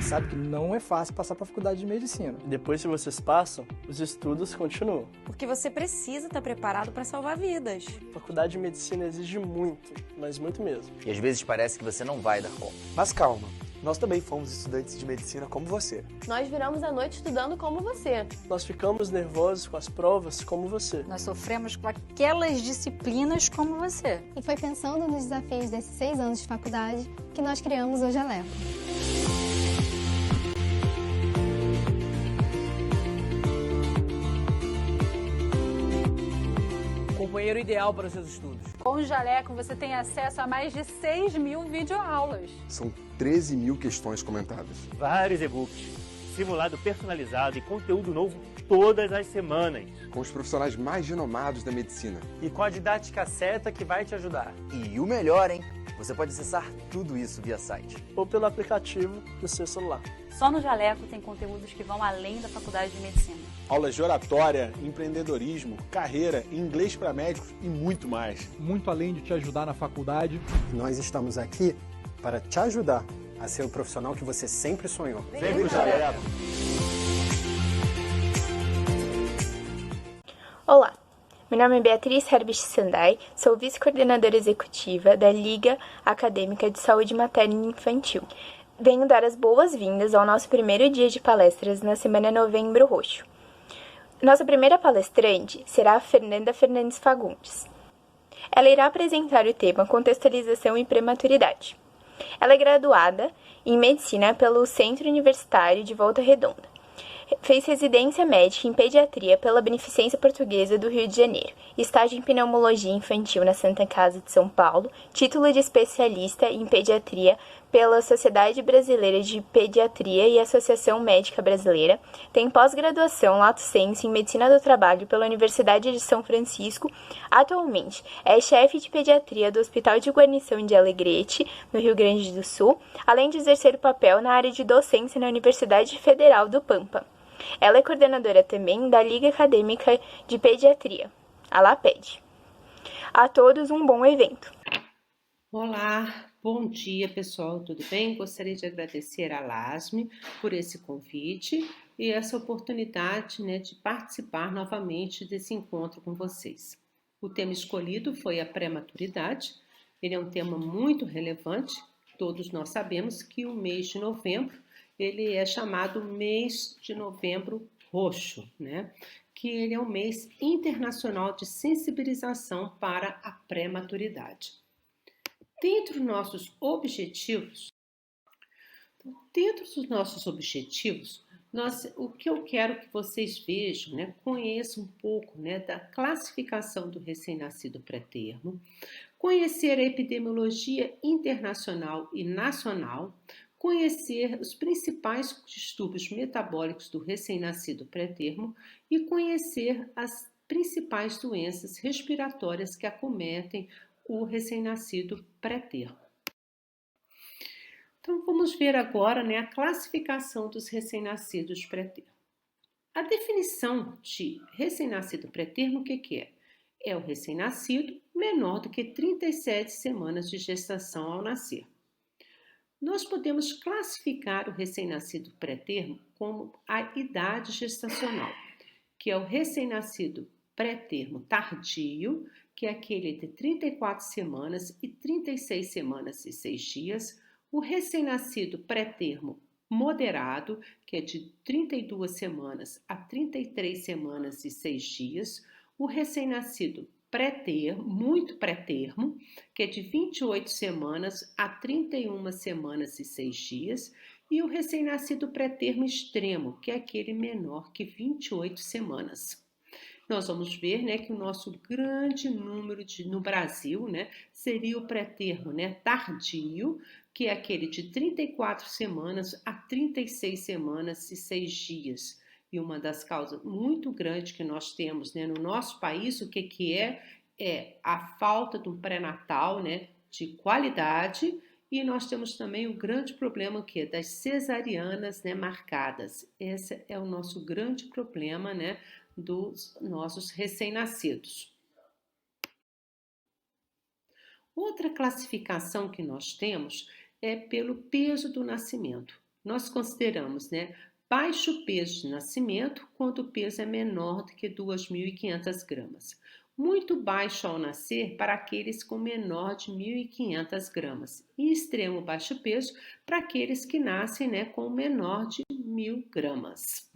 sabe que não é fácil passar para a faculdade de medicina. Depois que vocês passam, os estudos continuam. Porque você precisa estar preparado para salvar vidas. A faculdade de medicina exige muito, mas muito mesmo. E às vezes parece que você não vai dar conta. Mas calma, nós também fomos estudantes de medicina como você. Nós viramos a noite estudando como você. Nós ficamos nervosos com as provas como você. Nós sofremos com aquelas disciplinas como você. E foi pensando nos desafios desses 6 anos de faculdade que nós criamos o Jaleco. Companheiro ideal para os seus estudos. Com o Jaleco, você tem acesso a mais de 6.000 videoaulas. São 13.000 questões comentadas. Vários e-books, simulado personalizado e conteúdo novo todas as semanas. Com os profissionais mais renomados da medicina. E com a didática certa que vai te ajudar. E o melhor, hein? Você pode acessar tudo isso via site. Ou pelo aplicativo do seu celular. Só no Jaleco tem conteúdos que vão além da faculdade de medicina. Aulas de oratória, empreendedorismo, carreira, inglês para médicos e muito mais. Muito além de te ajudar na faculdade. Nós estamos aqui para te ajudar a ser o profissional que você sempre sonhou. Vem pro Jaleco! Olá, meu nome é Beatriz Herbst Sandai, sou vice-coordenadora executiva da Liga Acadêmica de Saúde Materna e Infantil. Venho dar as boas-vindas ao nosso primeiro dia de palestras na Semana Novembro Roxo. Nossa primeira palestrante será a Fernanda Fernandes Fagundes. Ela irá apresentar o tema Contextualização e Prematuridade. Ela é graduada em Medicina pelo Centro Universitário de Volta Redonda. Fez residência médica em pediatria pela Beneficência Portuguesa do Rio de Janeiro, estágio em pneumologia infantil na Santa Casa de São Paulo, título de especialista em pediatria pela Sociedade Brasileira de Pediatria e Associação Médica Brasileira, tem pós-graduação Lato Sensu em Medicina do Trabalho pela Universidade de São Francisco. Atualmente é chefe de pediatria do Hospital de Guarnição de Alegrete, no Rio Grande do Sul, além de exercer o papel na área de docência na Universidade Federal do Pampa. Ela é coordenadora também da Liga Acadêmica de Pediatria, a LAPED. A todos um bom evento. Olá, bom dia pessoal, tudo bem? Gostaria de agradecer a LASME por esse convite e essa oportunidade, de participar novamente desse encontro com vocês. O tema escolhido foi a prematuridade. Ele é um tema muito relevante. Todos nós sabemos que o mês de novembro ele é chamado mês de novembro roxo, que ele é um mês internacional de sensibilização para a prematuridade. Dentro dos nossos objetivos, o que eu quero que vocês vejam, conheçam um pouco da classificação do recém-nascido pré-termo, conhecer a epidemiologia internacional e nacional, conhecer os principais distúrbios metabólicos do recém-nascido pré-termo e conhecer as principais doenças respiratórias que acometem o recém-nascido pré-termo. Então, vamos ver agora a classificação dos recém-nascidos pré-termo. A definição de recém-nascido pré-termo, o que é? É o recém-nascido menor do que 37 semanas de gestação ao nascer. Nós podemos classificar o recém-nascido pré-termo como a idade gestacional, que é o recém-nascido pré-termo tardio, que é aquele entre 34 semanas e 36 semanas e 6 dias, o recém-nascido pré-termo moderado, que é de 32 semanas a 33 semanas e 6 dias, o recém-nascido pré-termo, muito pré-termo, que é de 28 semanas a 31 semanas e 6 dias, e o recém-nascido pré-termo extremo, que é aquele menor que 28 semanas. Nós vamos ver que o nosso grande número no Brasil seria o pré-termo tardio, que é aquele de 34 semanas a 36 semanas e 6 dias. E uma das causas muito grandes que nós temos no nosso país, o que é a falta de um pré-natal de qualidade, e nós temos também o grande problema que é das cesarianas marcadas. Esse é o nosso grande problema dos nossos recém-nascidos. Outra classificação que nós temos é pelo peso do nascimento. nós consideramos, né, baixo peso de nascimento quando o peso é menor do que 2.500 gramas. Muito baixo ao nascer para aqueles com menor de 1.500 gramas e extremo baixo peso para aqueles que nascem, né, com menor de 1.000 gramas.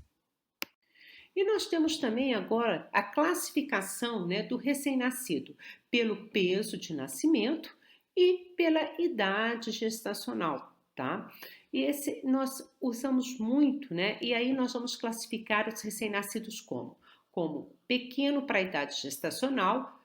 E nós temos também agora a classificação, né, do recém-nascido pelo peso de nascimento e pela idade gestacional, tá? E esse nós usamos muito, né? E aí nós vamos classificar os recém-nascidos como pequeno para a idade gestacional,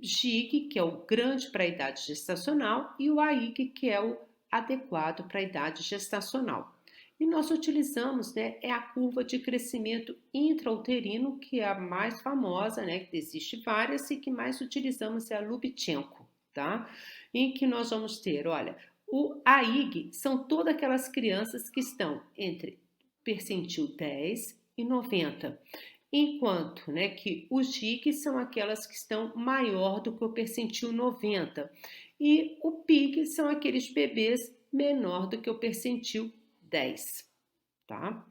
GIG, que é o grande para a idade gestacional, e o AIG, que é o adequado para a idade gestacional. E nós utilizamos, né, a curva de crescimento intrauterino, que é a mais famosa, né, que existe várias, e que mais utilizamos é a Lubchenco, tá? Em que nós vamos ter, olha, o AIG são todas aquelas crianças que estão entre percentil 10 e 90, enquanto, né, que os GIG são aquelas que estão maior do que o percentil 90, e o PIG são aqueles bebês menor do que o percentil 10, tá?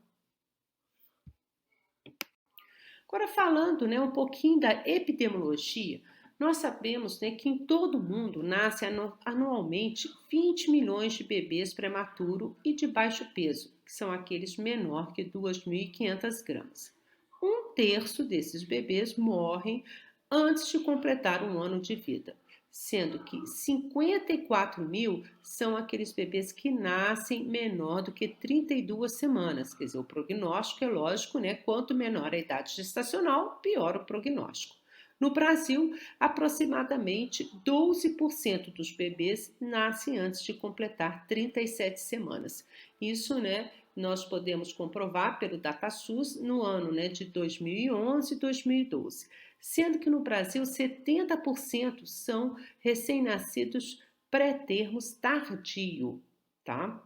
Agora falando, né, um pouquinho da epidemiologia, nós sabemos, né, que em todo o mundo nasce anualmente 20 milhões de bebês prematuros e de baixo peso, que são aqueles menor que 2.500 gramas. 1/3 desses bebês morrem antes de completar um ano de vida, sendo que 54 mil são aqueles bebês que nascem menor do que 32 semanas. Quer dizer, o prognóstico é lógico, né? Quanto menor a idade gestacional, pior o prognóstico. No Brasil, aproximadamente 12% dos bebês nascem antes de completar 37 semanas. Isso, né, nós podemos comprovar pelo DataSUS no ano, né, de 2011 e 2012. Sendo que no Brasil 70% são recém-nascidos pré-termos tardio, tá?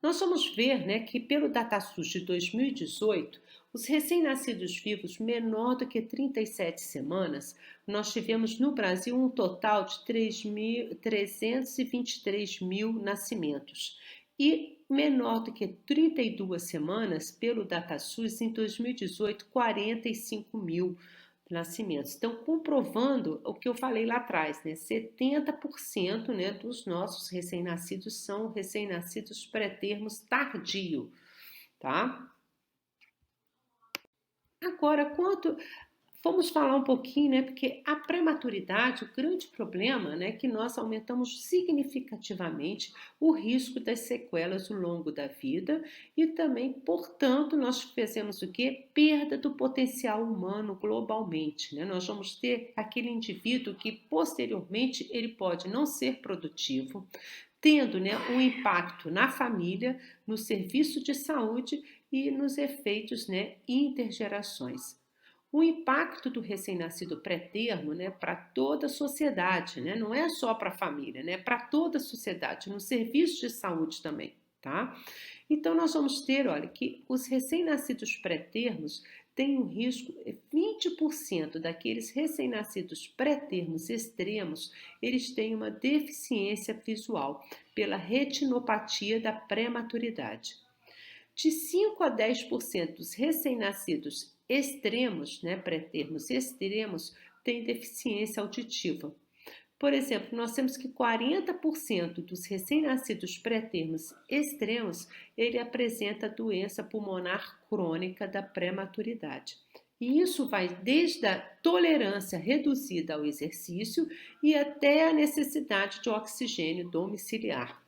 Nós vamos ver, né, que pelo DataSUS de 2018, os recém-nascidos vivos menor do que 37 semanas, nós tivemos no Brasil um total de 323 mil nascimentos. E menor do que 32 semanas, pelo DataSUS, em 2018, 45 mil nascimentos. Então, comprovando o que eu falei lá atrás, né? 70%, né, dos nossos recém-nascidos são recém-nascidos pré-termos tardio, tá? Agora, vamos falar um pouquinho, né? Porque a prematuridade, o grande problema, né, é que nós aumentamos significativamente o risco das sequelas ao longo da vida e também, portanto, nós fazemos o quê? Perda do potencial humano globalmente, né? Nós vamos ter aquele indivíduo que posteriormente ele pode não ser produtivo, tendo, né, um impacto na família, no serviço de saúde e nos efeitos, né, intergerações. O impacto do recém-nascido pré-termo, né, para toda a sociedade, né, não é só para a família, né, para toda a sociedade, no serviço de saúde também, tá? Então, nós vamos ter, olha, que os recém-nascidos pré-termos têm um risco, 20% daqueles recém-nascidos pré-termos extremos, eles têm uma deficiência visual pela retinopatia da prematuridade. De 5 a 10% dos recém-nascidos extremos, né, pré-termos extremos, têm deficiência auditiva. Por exemplo, nós temos que 40% dos recém-nascidos pré-termos extremos, ele apresenta doença pulmonar crônica da prematuridade. E isso vai desde a tolerância reduzida ao exercício e até a necessidade de oxigênio domiciliar.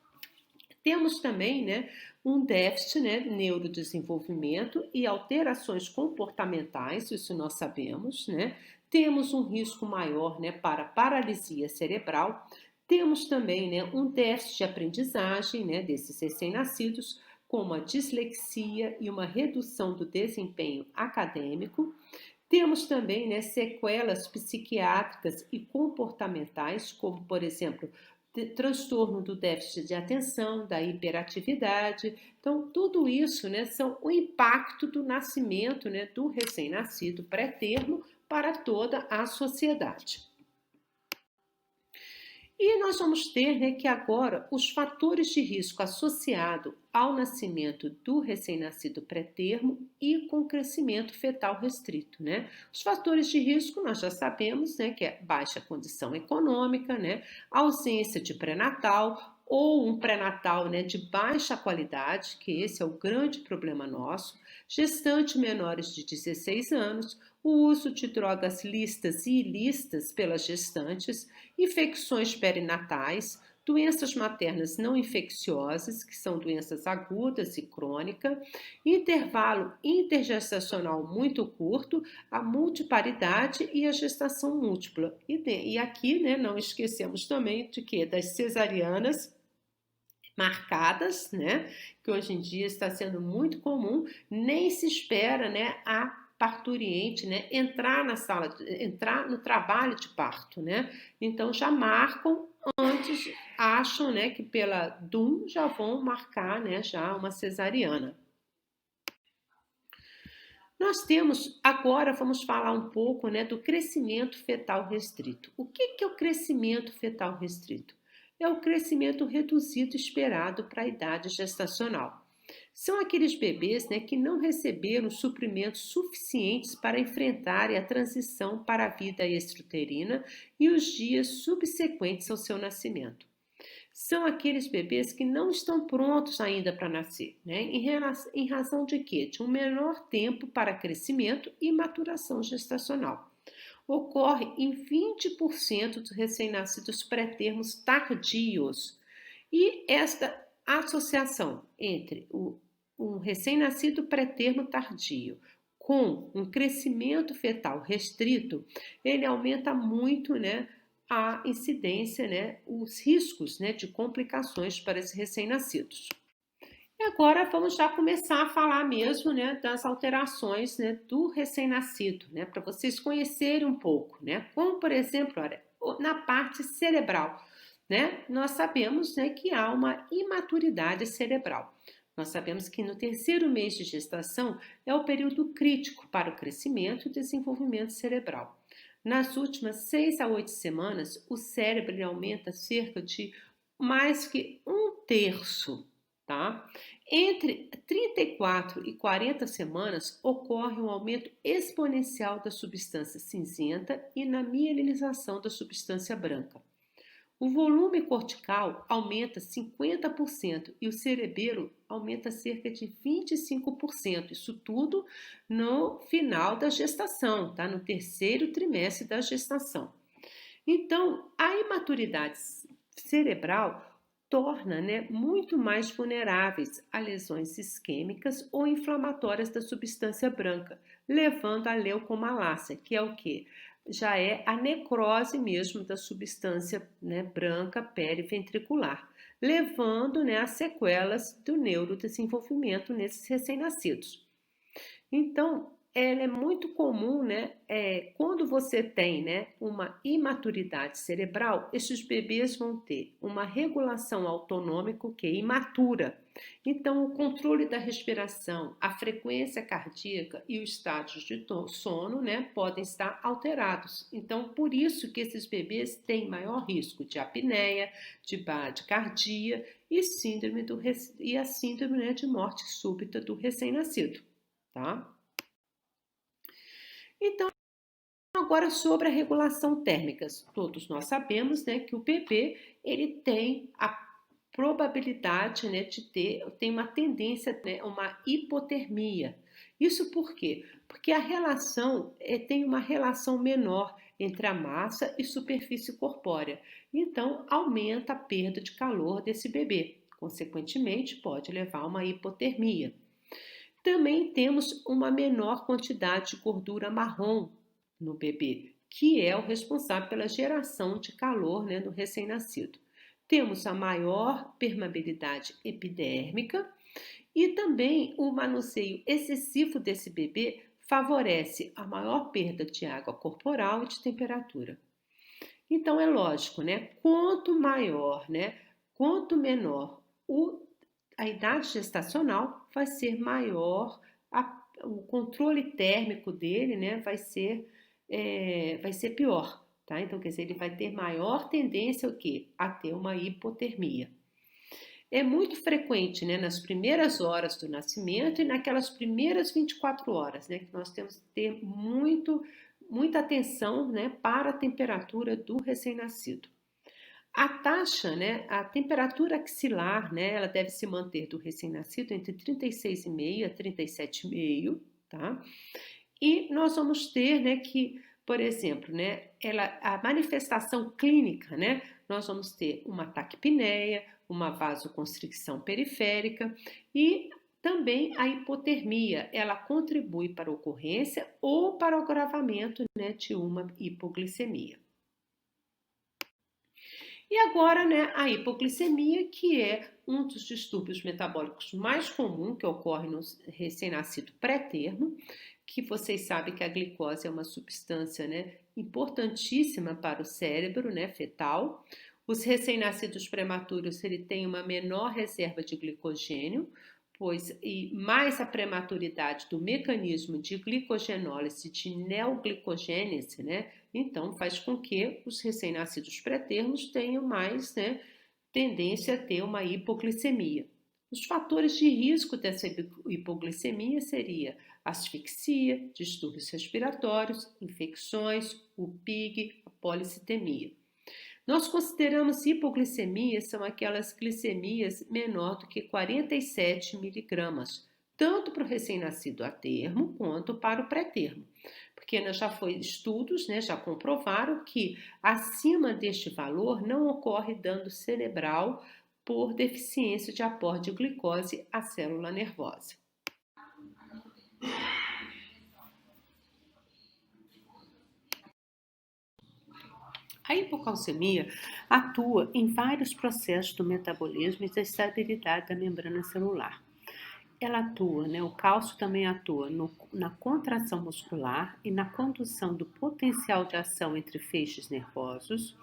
Temos também, né, um déficit, né, neurodesenvolvimento e alterações comportamentais, isso nós sabemos, né? Temos um risco maior, né, para paralisia cerebral. Temos também, né, um déficit de aprendizagem, né, desses recém-nascidos, como a dislexia e uma redução do desempenho acadêmico. Temos também, né, sequelas psiquiátricas e comportamentais, como, por exemplo, transtorno do déficit de atenção, da hiperatividade. Então, tudo isso, né, são o impacto do nascimento, né, do recém-nascido pré-termo para toda a sociedade. E nós vamos ter, né, que agora os fatores de risco associados ao nascimento do recém-nascido pré-termo e com crescimento fetal restrito, né? Os fatores de risco nós já sabemos, né, que é baixa condição econômica, né, ausência de pré-natal ou um pré-natal, né, de baixa qualidade, que esse é o grande problema nosso, gestantes menores de 16 anos, o uso de drogas listas e ilícitas pelas gestantes, infecções perinatais, doenças maternas não infecciosas, que são doenças agudas e crônicas, intervalo intergestacional muito curto, a multiparidade e a gestação múltipla. E aqui, né, não esquecemos também de que das cesarianas marcadas, né, que hoje em dia está sendo muito comum, nem se espera, né, a parturiente, né, entrar no trabalho de parto, né? Então já marcam antes, acham, né, que pela DUM já vão marcar, né, já uma cesariana. Nós temos, agora vamos falar um pouco, né, do crescimento fetal restrito. O que é o crescimento fetal restrito? É o crescimento reduzido esperado para a idade gestacional. São aqueles bebês, né, que não receberam suprimentos suficientes para enfrentarem a transição para a vida extrauterina e os dias subsequentes ao seu nascimento. São aqueles bebês que não estão prontos ainda para nascer, né, em razão de quê? De um menor tempo para crescimento e maturação gestacional. Ocorre em 20% dos recém-nascidos pré-termos tardios. E esta associação entre um recém-nascido pré-termo tardio com um crescimento fetal restrito, ele aumenta muito, né, a incidência, né, os riscos, né, de complicações para esses recém-nascidos. E agora vamos já começar a falar mesmo, né, das alterações, né, do recém-nascido, né, para vocês conhecerem um pouco, né, como por exemplo, olha, na parte cerebral, né, nós sabemos, né, que há uma imaturidade cerebral. Nós sabemos que no terceiro mês de gestação é o período crítico para o crescimento e desenvolvimento cerebral. Nas últimas 6 a 8 semanas, o cérebro aumenta cerca de mais que 1/3, tá? Entre 34 e 40 semanas ocorre um aumento exponencial da substância cinzenta e na mielinização da substância branca. O volume cortical aumenta 50% e o cerebelo aumenta cerca de 25%. Isso tudo no final da gestação, tá? No terceiro trimestre da gestação. Então, a imaturidade cerebral torna, né, muito mais vulneráveis a lesões isquêmicas ou inflamatórias da substância branca, levando à leucomalácia, que é o quê? Já é a necrose mesmo da substância, né, branca periventricular, levando, né, a sequelas do neurodesenvolvimento nesses recém-nascidos. Então, ela é muito comum, né, quando você tem, né, uma imaturidade cerebral, esses bebês vão ter uma regulação autonômica que é imatura. Então, o controle da respiração, a frequência cardíaca e os estágios de sono, né, podem estar alterados. Então, por isso que esses bebês têm maior risco de apneia, de bradicardia e a síndrome, né, de morte súbita do recém-nascido, tá? Então, agora sobre a regulação térmica. Todos nós sabemos, né, que o bebê ele tem a probabilidade, né, tem uma tendência, né, uma hipotermia. Isso por quê? Porque a relação tem uma relação menor entre a massa e superfície corpórea. Então, aumenta a perda de calor desse bebê. Consequentemente, pode levar a uma hipotermia. Também temos uma menor quantidade de gordura marrom no bebê, que é o responsável pela geração de calor, né, no recém-nascido. Temos a maior permeabilidade epidérmica e também o manuseio excessivo desse bebê favorece a maior perda de água corporal e de temperatura. Então é lógico, né? Quanto maior, né? Quanto menor a idade gestacional, vai ser maior o controle térmico dele, né? Vai ser pior. tá? Então, quer dizer, ele vai ter maior tendência o quê? A ter uma hipotermia. É muito frequente, né, nas primeiras horas do nascimento e naquelas primeiras 24 horas, né, que nós temos que ter muita atenção, né, para a temperatura do recém-nascido. A taxa, né, a temperatura axilar, né, ela deve se manter do recém-nascido entre 36,5 a 37,5, tá? E nós vamos ter, né, que, por exemplo, né, a manifestação clínica, né, nós vamos ter uma taquipneia, uma vasoconstricção periférica e também a hipotermia, ela contribui para a ocorrência ou para o agravamento, né, de uma hipoglicemia. E agora, né, a hipoglicemia, que é um dos distúrbios metabólicos mais comuns que ocorre no recém-nascido pré-termo, que vocês sabem que a glicose é uma substância, né, importantíssima para o cérebro, né, fetal. Os recém-nascidos prematuros têm uma menor reserva de glicogênio, e mais a prematuridade do mecanismo de glicogenólise, de neoglicogênese, né? Então faz com que os recém-nascidos pré-termos tenham mais, né, tendência a ter uma hipoglicemia. Os fatores de risco dessa hipoglicemia seria asfixia, distúrbios respiratórios, infecções, o PIG, a policitemia. Nós consideramos hipoglicemia são aquelas glicemias menor do que 47 miligramas, tanto para o recém-nascido a termo quanto para o pré-termo. Porque estudos, né, já comprovaram que acima deste valor não ocorre dano cerebral por deficiência de aporte de glicose à célula nervosa. A hipocalcemia atua em vários processos do metabolismo e da estabilidade da membrana celular. Ela atua, né, o cálcio também atua na contração muscular e na condução do potencial de ação entre feixes nervosos.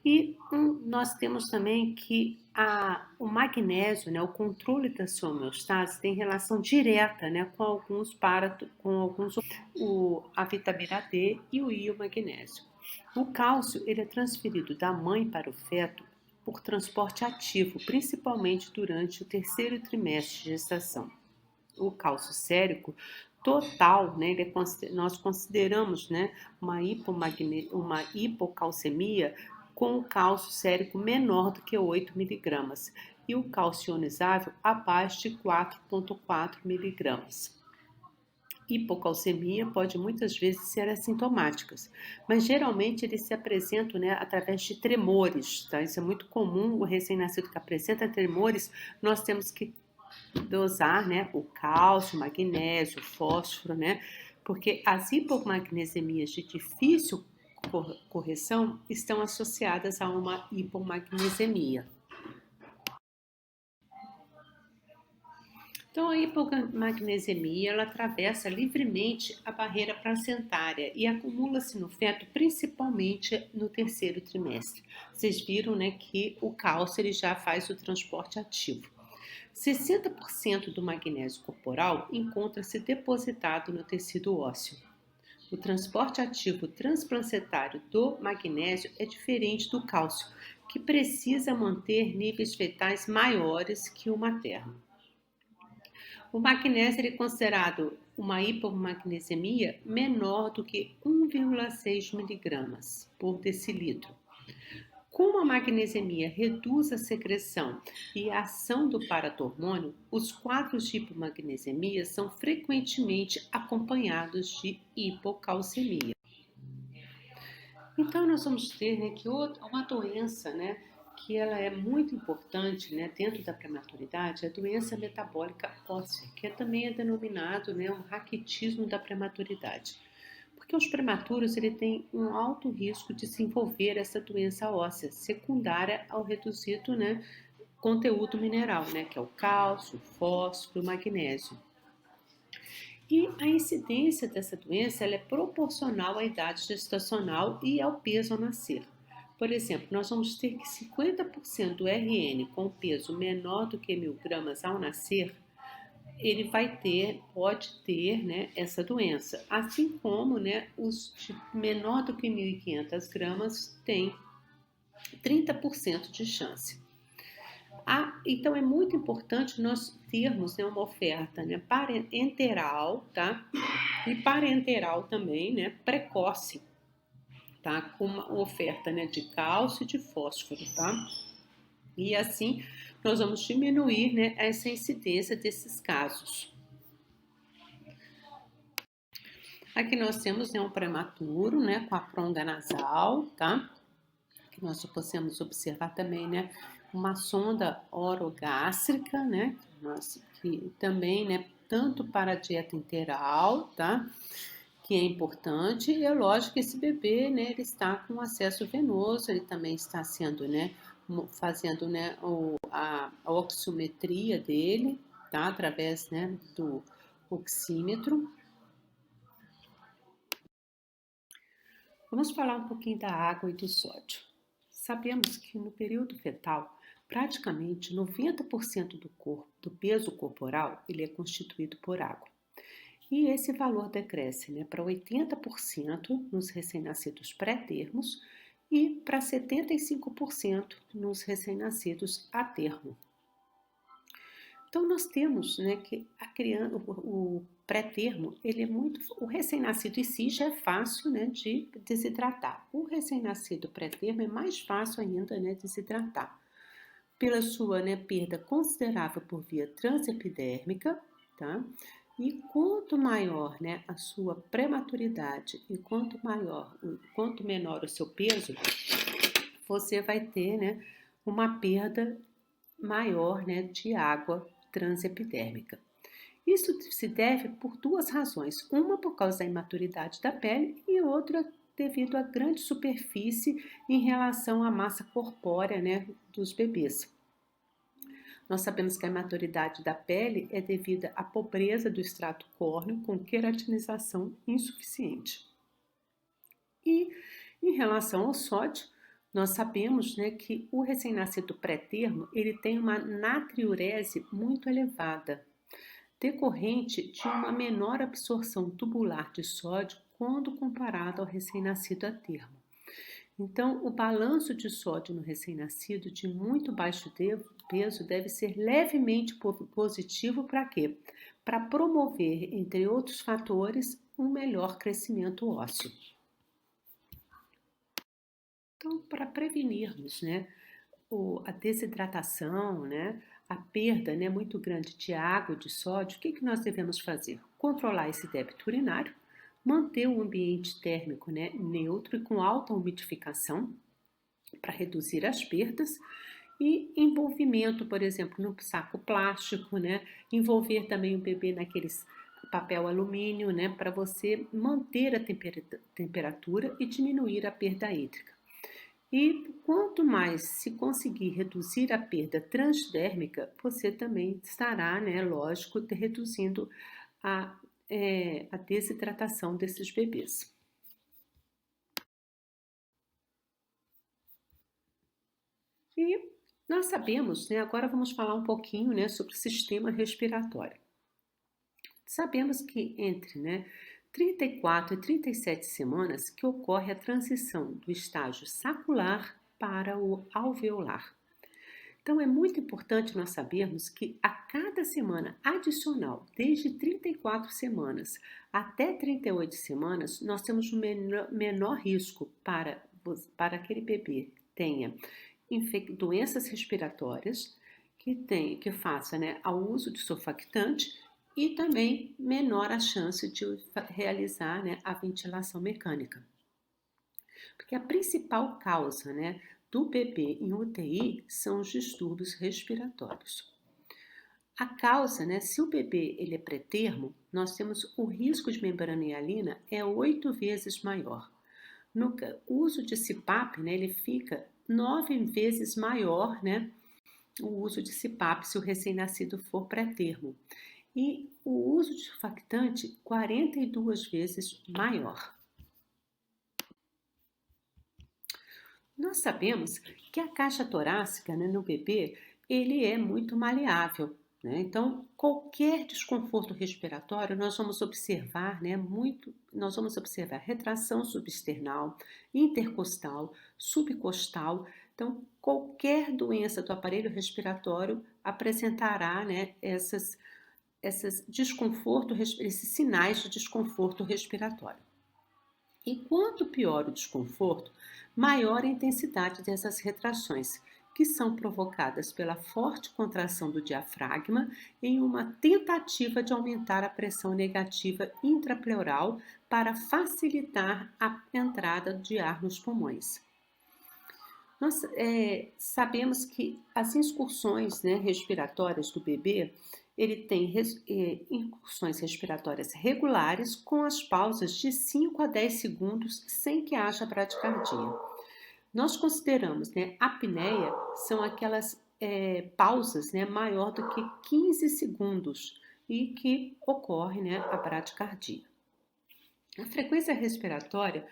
E nós temos também que o magnésio, né, o controle da sua homeostase tem relação direta, né, com a vitamina D e o iomagnésio. O cálcio ele é transferido da mãe para o feto por transporte ativo, principalmente durante o terceiro trimestre de gestação. O cálcio sérico total, né, nós consideramos, né, uma hipocalcemia com o cálcio sérico menor do que 8 miligramas e o cálcio ionizável abaixo de 4,4 miligramas. Hipocalcemia pode muitas vezes ser assintomática, mas geralmente eles se apresentam, né, através de tremores, tá? Isso é muito comum, o recém-nascido que apresenta tremores, nós temos que dosar, né, o cálcio, o magnésio, o fósforo, né, porque as hipomagnesemias de difícil correção estão associadas a uma hipomagnesemia. Então, a hipomagnesemia ela atravessa livremente a barreira placentária e acumula-se no feto principalmente no terceiro trimestre. Vocês viram, né, que o cálcio ele já faz o transporte ativo. 60% do magnésio corporal encontra-se depositado no tecido ósseo. O transporte ativo transplacentário do magnésio é diferente do cálcio, que precisa manter níveis fetais maiores que o materno. O magnésio é considerado uma hipomagnesemia menor do que 1,6 miligramas por decilitro. Como a magnesemia reduz a secreção e a ação do paratormônio, os quadros de hipomagnesemia são frequentemente acompanhados de hipocalcemia. Então, nós vamos ter, né, que uma doença, né, que ela é muito importante, né, dentro da prematuridade, é a doença metabólica óssea, que também é denominado, né, um raquitismo da prematuridade. Porque os prematuros ele têm um alto risco de se envolver essa doença óssea, secundária ao reduzido, né, conteúdo mineral, né, que é o cálcio, o fósforo, o magnésio. E a incidência dessa doença ela é proporcional à idade gestacional e ao peso ao nascer. Por exemplo, nós vamos ter que 50% do RN com peso menor do que 1.000 gramas ao nascer ele pode ter, né, essa doença. Assim como, né, os de menor do que 1.500 gramas têm 30% de chance. Então, é muito importante nós termos, né, uma oferta, né, parenteral, tá? E parenteral também, né, precoce, tá? Com uma oferta, né, de cálcio e de fósforo, tá? E assim, nós vamos diminuir, né, essa incidência desses casos. Aqui nós temos, né, um prematuro, né, com a fronga nasal, tá? Que nós podemos observar também, né, uma sonda orogástrica, né, que também, né, tanto para a dieta enteral, tá, que é importante, e é lógico que esse bebê, né, ele está com acesso venoso, ele também está sendo, né, fazendo, né, a oxiometria dele, tá, através, né, do oxímetro. Vamos falar um pouquinho da água e do sódio. Sabemos que no período fetal, praticamente 90% do peso corporal ele é constituído por água. E esse valor decresce, né, para 80% nos recém-nascidos pré-termos e para 75% nos recém-nascidos a termo. Então, nós temos, né, que a criança, o pré-termo, ele é o recém-nascido em si já é fácil, né, de desidratar. O recém-nascido pré-termo é mais fácil ainda, né, de desidratar. Pela sua, né, perda considerável por via transepidérmica, tá? E quanto maior, né, a sua prematuridade e quanto menor o seu peso, você vai ter, né, uma perda maior, né, de água transepidérmica. Isso se deve por duas razões. Uma por causa da imaturidade da pele e outra devido à grande superfície em relação à massa corpórea, né, dos bebês. Nós sabemos que a imaturidade da pele é devida à pobreza do extrato córneo com queratinização insuficiente. E em relação ao sódio, nós sabemos, né, que o recém-nascido pré-termo ele tem uma natriurese muito elevada, decorrente de uma menor absorção tubular de sódio quando comparado ao recém-nascido a termo. Então, o balanço de sódio no recém-nascido de muito baixo peso deve ser levemente positivo para quê? Para promover, entre outros fatores, um melhor crescimento ósseo. Então, para prevenirmos, né, a desidratação, né, a perda, né, muito grande de água, de sódio, o que nós devemos fazer? Controlar esse débito urinário, manter o ambiente térmico, né, neutro e com alta umidificação para reduzir as perdas e envolvimento, por exemplo, no saco plástico, né, envolver também o bebê naqueles papel alumínio, né, para você manter a temperatura e diminuir a perda hídrica. E quanto mais se conseguir reduzir a perda transdérmica, você também estará, né, lógico, reduzindo a desidratação desses bebês. E nós sabemos, né, agora vamos falar um pouquinho, né, sobre o sistema respiratório. Sabemos que entre, né, 34 e 37 semanas que ocorre a transição do estágio sacular para o alveolar. Então, é muito importante nós sabermos que a cada semana adicional, desde 34 semanas até 38 semanas, nós temos um menor risco para aquele bebê tenha doenças respiratórias, que faça, né, ao uso de surfactante e também menor a chance de realizar, né, a ventilação mecânica. Porque a principal causa, né, do bebê em UTI são os distúrbios respiratórios. A causa, né, se o bebê ele é pré-termo, nós temos o risco de membrana hialina é 8 vezes maior. No uso de CPAP, né, ele fica 9 vezes maior, né, o uso de CPAP se o recém-nascido for pré-termo. E o uso de surfactante 42 vezes maior. Nós sabemos que a caixa torácica, né, no bebê, ele é muito maleável, né? Então, qualquer desconforto respiratório, nós vamos observar, né, nós vamos observar retração subesternal, intercostal, subcostal. Então, qualquer doença do aparelho respiratório apresentará, né, esses sinais de desconforto respiratório. E quanto pior o desconforto, maior a intensidade dessas retrações, que são provocadas pela forte contração do diafragma em uma tentativa de aumentar a pressão negativa intrapleural para facilitar a entrada de ar nos pulmões. Nós sabemos que as incursões, né, respiratórias do bebê, ele tem incursões respiratórias regulares com as pausas de 5 a 10 segundos sem que haja bradicardia. Nós consideramos, né, apneia são aquelas pausas, né, maior do que 15 segundos e que ocorre, né, a bradicardia. A frequência respiratória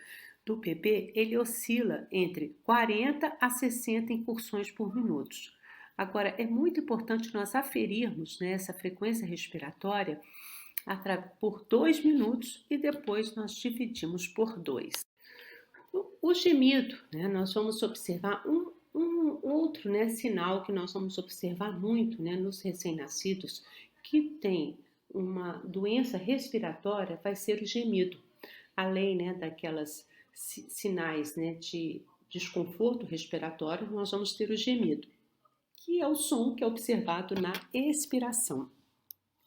do bebê, ele oscila entre 40 a 60 incursões por minuto. Agora, é muito importante nós aferirmos, né, essa frequência respiratória por 2 minutos e depois nós dividimos por 2. O gemido, né, nós vamos observar um outro, né, sinal que nós vamos observar muito, né, nos recém-nascidos que tem uma doença respiratória, vai ser o gemido. Além, né, daquelas sinais, né, de desconforto respiratório, nós vamos ter o gemido, que é o som que é observado na expiração.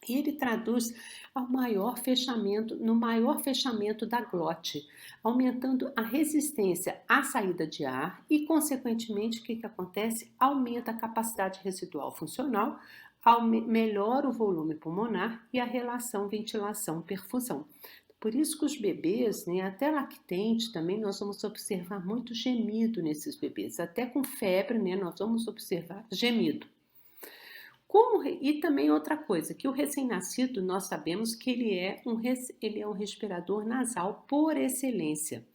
E ele traduz no maior fechamento da glote, aumentando a resistência à saída de ar e, consequentemente, o que acontece? Aumenta a capacidade residual funcional, melhora o volume pulmonar e a relação ventilação-perfusão. Por isso que os bebês, né, até lactente também, nós vamos observar muito gemido nesses bebês. Até com febre, né, nós vamos observar gemido. E também outra coisa, que o recém-nascido, nós sabemos que ele é um respirador nasal por excelência.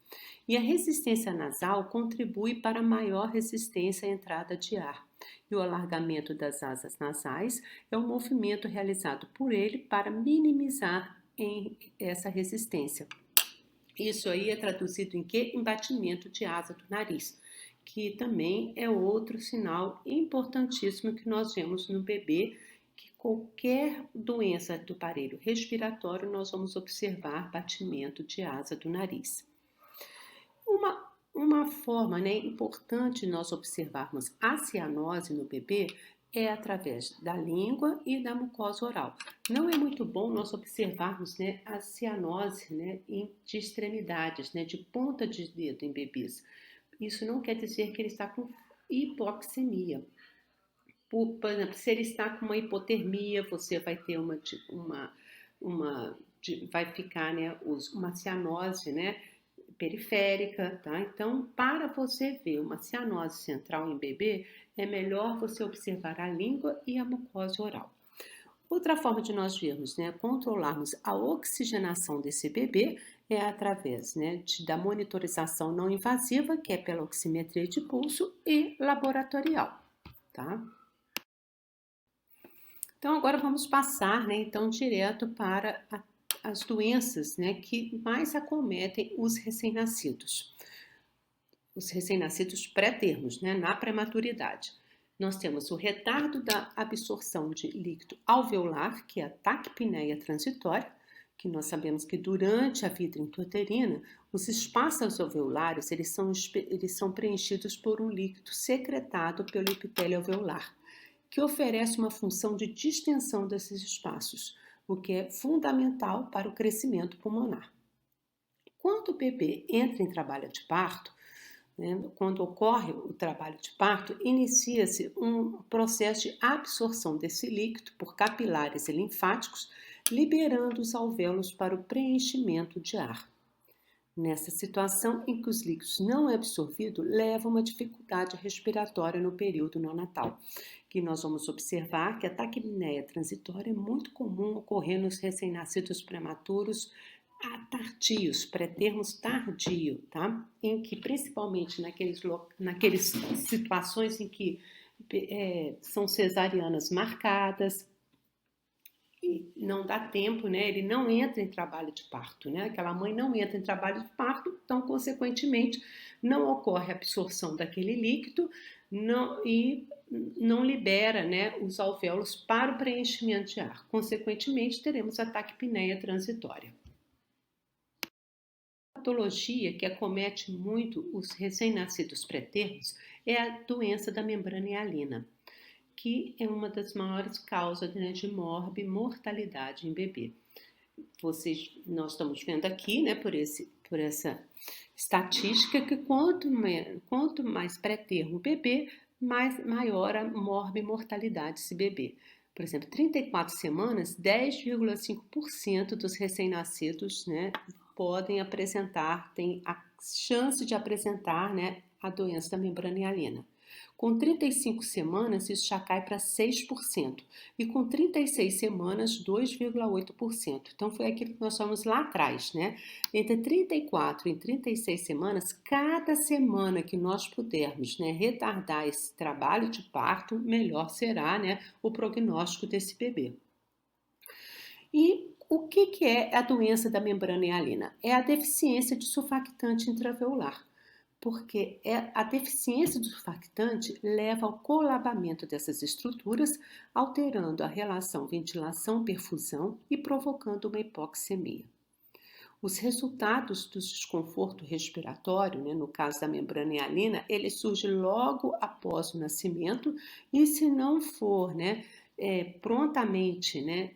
E a resistência nasal contribui para maior resistência à entrada de ar. E o alargamento das asas nasais é um movimento realizado por ele para minimizar essa resistência. Isso aí é traduzido em quê? Em batimento de asa do nariz, que também é outro sinal importantíssimo que nós vemos no bebê, que qualquer doença do aparelho respiratório nós vamos observar batimento de asa do nariz. Uma forma, né, importante de nós observarmos a cianose no bebê é através da língua e da mucosa oral. Não é muito bom nós observarmos, né, a cianose, né, de extremidades, né, de ponta de dedo em bebês. Isso não quer dizer que ele está com hipoxemia. Por exemplo, se ele está com uma hipotermia, você vai ter vai ficar, né, uma cianose, né, periférica, tá? Então, para você ver uma cianose central em bebê, é melhor você observar a língua e a mucosa oral. Outra forma de nós vermos, né, controlarmos a oxigenação desse bebê é através, né, da monitorização não invasiva, que é pela oximetria de pulso, e laboratorial, tá? Então, agora vamos passar, né, então, direto para as doenças, né, que mais acometem os recém-nascidos pré-termos, né, na prematuridade. Nós temos o retardo da absorção de líquido alveolar, que é a taquipneia transitória, que nós sabemos que durante a vida intrauterina, os espaços alveolares eles são preenchidos por um líquido secretado pelo epitélio alveolar, que oferece uma função de distensão desses espaços, o que é fundamental para o crescimento pulmonar. Quando o bebê entra em trabalho de parto, né, quando ocorre o trabalho de parto, inicia-se um processo de absorção desse líquido por capilares e linfáticos, liberando os alvéolos para o preenchimento de ar. Nessa situação em que os líquidos não é absorvido, leva a uma dificuldade respiratória no período neonatal, que nós vamos observar que a taquipneia transitória é muito comum ocorrer nos recém-nascidos prematuros tardios, pré-termos tardio, tá? Em que, principalmente naquelas situações em que são cesarianas marcadas, e não dá tempo, né? Ele não entra em trabalho de parto, né? Aquela mãe não entra em trabalho de parto, então, consequentemente, não ocorre a absorção daquele líquido e não libera, né, os alvéolos para o preenchimento de ar. Consequentemente, teremos a taquipneia transitória. A patologia que acomete muito os recém-nascidos pré-termos é a doença da membrana hialina, que é uma das maiores causas, né, de mortalidade em bebê. Nós estamos vendo aqui, né, por essa estatística, que quanto mais pré-termo o bebê, maior a mortalidade desse bebê. Por exemplo, 34 semanas, 10,5% dos recém-nascidos, né, podem apresentar, tem a chance de apresentar, né, a doença da membrana hialina. Com 35 semanas, isso já cai para 6%. E com 36 semanas, 2,8%. Então, foi aquilo que nós falamos lá atrás, né? Entre 34 e 36 semanas, cada semana que nós pudermos, né, retardar esse trabalho de parto, melhor será, né, o prognóstico desse bebê. E o que é a doença da membrana hialina? É a deficiência de surfactante intraalveolar. Porque a deficiência do surfactante leva ao colapamento dessas estruturas, alterando a relação ventilação-perfusão e provocando uma hipoxemia. Os resultados do desconforto respiratório, né, no caso da membrana hialina, ele surge logo após o nascimento e se não for, né, prontamente, né,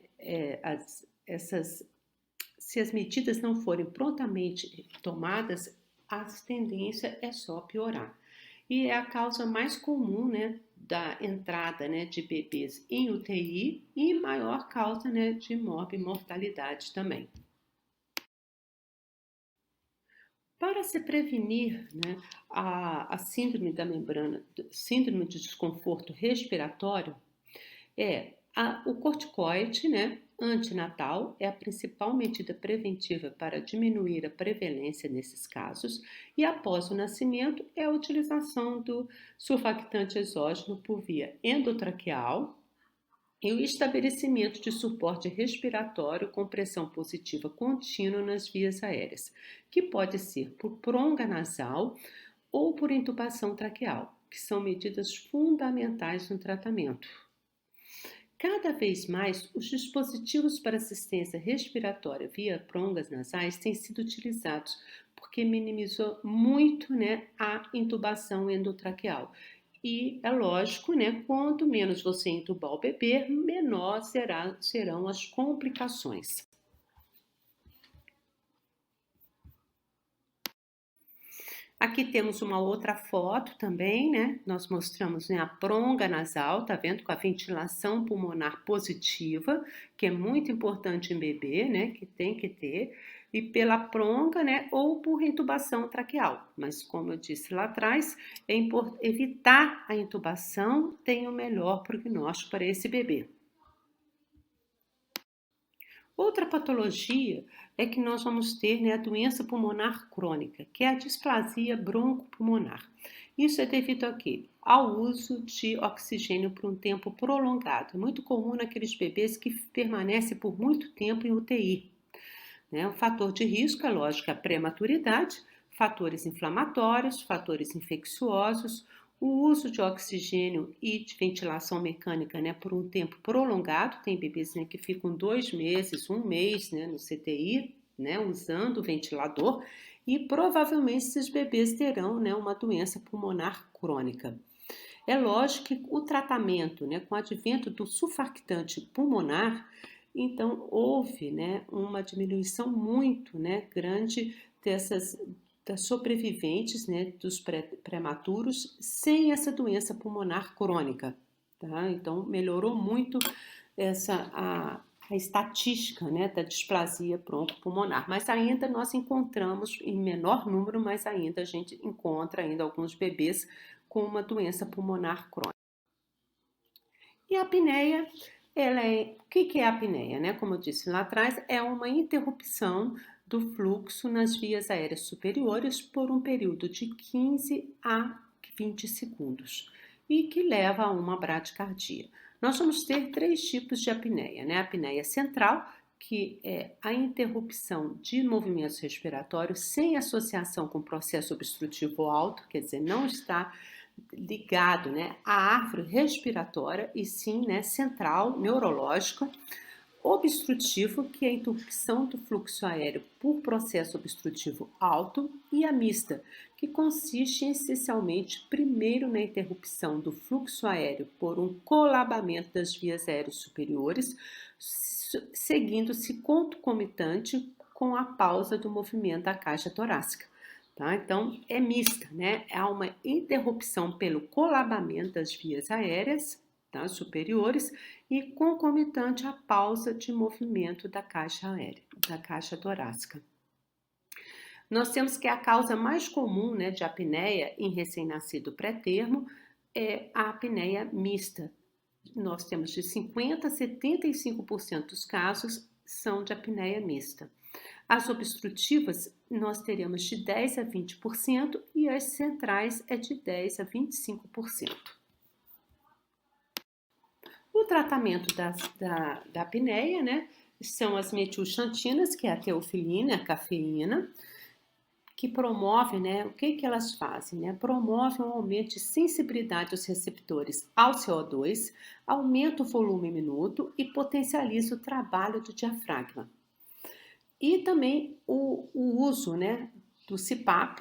se as medidas não forem prontamente tomadas, a tendência é só piorar. E é a causa mais comum, né, da entrada, né, de bebês em UTI e maior causa, né, de mortalidade também. Para se prevenir, né, a síndrome da membrana, síndrome de desconforto respiratório, o corticoide, né, antinatal é a principal medida preventiva para diminuir a prevalência nesses casos e após o nascimento é a utilização do surfactante exógeno por via endotraqueal e o estabelecimento de suporte respiratório com pressão positiva contínua nas vias aéreas, que pode ser por pronga nasal ou por intubação traqueal, que são medidas fundamentais no tratamento. Cada vez mais, os dispositivos para assistência respiratória via prongas nasais têm sido utilizados, porque minimizou muito, né, a intubação endotraqueal. E é lógico, né, quanto menos você intubar o bebê, menor serão as complicações. Aqui temos uma outra foto também, né? Nós mostramos, né, a pronga nasal, tá vendo? Com a ventilação pulmonar positiva, que é muito importante em bebê, né? Que tem que ter. E pela pronga, né? Ou por intubação traqueal. Mas, como eu disse lá atrás, é importante evitar a intubação, tem o melhor prognóstico para esse bebê. Outra patologia é que nós vamos ter, né, a doença pulmonar crônica, que é a displasia broncopulmonar. Isso é devido a quê? Ao uso de oxigênio por um tempo prolongado. É muito comum naqueles bebês que permanecem por muito tempo em UTI. Né? O fator de risco é, lógico, a prematuridade, fatores inflamatórios, fatores infecciosos, o uso de oxigênio e de ventilação mecânica, né, por um tempo prolongado. Tem bebês, né, que ficam 2 meses, 1 mês, né, no CTI, né, usando o ventilador. E provavelmente esses bebês terão, né, uma doença pulmonar crônica. É lógico que o tratamento, né, com o advento do surfactante pulmonar, então houve, né, uma diminuição muito, né, grande das sobreviventes, né, dos prematuros sem essa doença pulmonar crônica, tá? Então melhorou muito a estatística, né, da displasia broncopulmonar, mas ainda nós encontramos em menor número, mas ainda a gente encontra ainda alguns bebês com uma doença pulmonar crônica. E a apneia, o que é a apneia, né? Como eu disse lá atrás, é uma interrupção do fluxo nas vias aéreas superiores por um período de 15 a 20 segundos e que leva a uma bradicardia. Nós vamos ter 3 tipos de apneia, né? A apneia central, que é a interrupção de movimentos respiratórios sem associação com processo obstrutivo alto, quer dizer, não está ligado, né, à árvore respiratória, e sim, né, central, neurológica. Obstrutivo, que é a interrupção do fluxo aéreo por processo obstrutivo alto, e a mista, que consiste essencialmente primeiro na interrupção do fluxo aéreo por um colabamento das vias aéreas superiores, seguindo-se concomitante com a pausa do movimento da caixa torácica. Tá? Então, é mista, né? Há uma interrupção pelo colabamento das vias aéreas, tá, superiores, e concomitante à pausa de movimento da caixa aérea, da caixa torácica. Nós temos que a causa mais comum, né, de apneia em recém-nascido pré-termo é a apneia mista. Nós temos de 50% a 75% dos casos são de apneia mista. As obstrutivas nós teremos de 10% a 20% e as centrais é de 10% a 25%. O tratamento da apneia, né, são as metilxantinas, que é a teofilina, a cafeína, que promove, né, o que elas fazem? Né? Promove um aumento de sensibilidade dos receptores ao CO2, aumenta o volume minuto e potencializa o trabalho do diafragma. E também o uso, né, do CPAP,